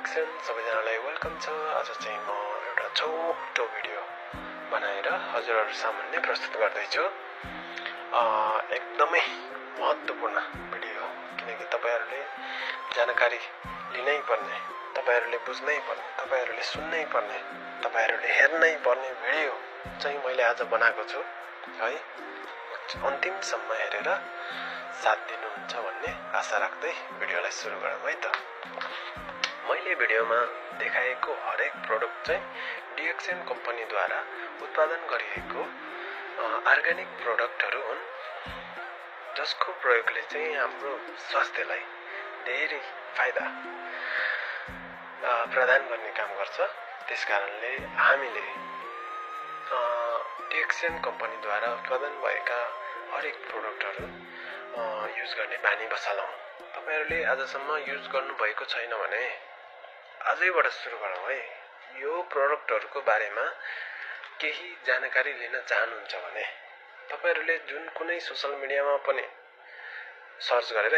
DXN सबैजनालाई welcome छ। आज चाहिँ म एउटा छोटो भिडियो बनाएर हजुरहरु सामुन्ने प्रस्तुत गर्दैछु। एकदमै महत्त्वपूर्ण भिडियो, किनकि तपाईहरुले जानकारी लिनै पर्ने, तपाईहरुले बुझ्नै पर्ने, तपाईहरुले सुन्नै पर्ने, तपाईहरुले हेर्नै पर्ने भिडियो चाहिँ मैले आज बनाएको छु है। अन्तिमसम्म हेरेर साथ दिनुहुन्छ भन्ने आशा राख्दै भिडियोलाई सुरु गरौँ है त। मैले भिडियोमा देखाएको हरेक प्रोडक्ट चाहिँ डिएक्सन कम्पनीद्वारा उत्पादन गरिएको अर्ग्यानिक प्रोडक्टहरू हुन्, जसको प्रयोगले चाहिँ हाम्रो स्वास्थ्यलाई धेरै फाइदा प्रदान गर्ने काम गर्छ। त्यसकारणले हामीले डिएक्सन कम्पनीद्वारा उत्पादन भएका हरेक प्रोडक्टहरू युज गर्ने बानी बसालौं। तपाईहरुले आजसम्म युज गर्नुभएको छैन भने आजैबाट सुरु गरौँ है। यो प्रोडक्टहरूको बारेमा केही जानकारी लिन चाहनुहुन्छ भने तपाईहरुले जुन कुनै सोशल मिडियामा पनि सर्च गरेर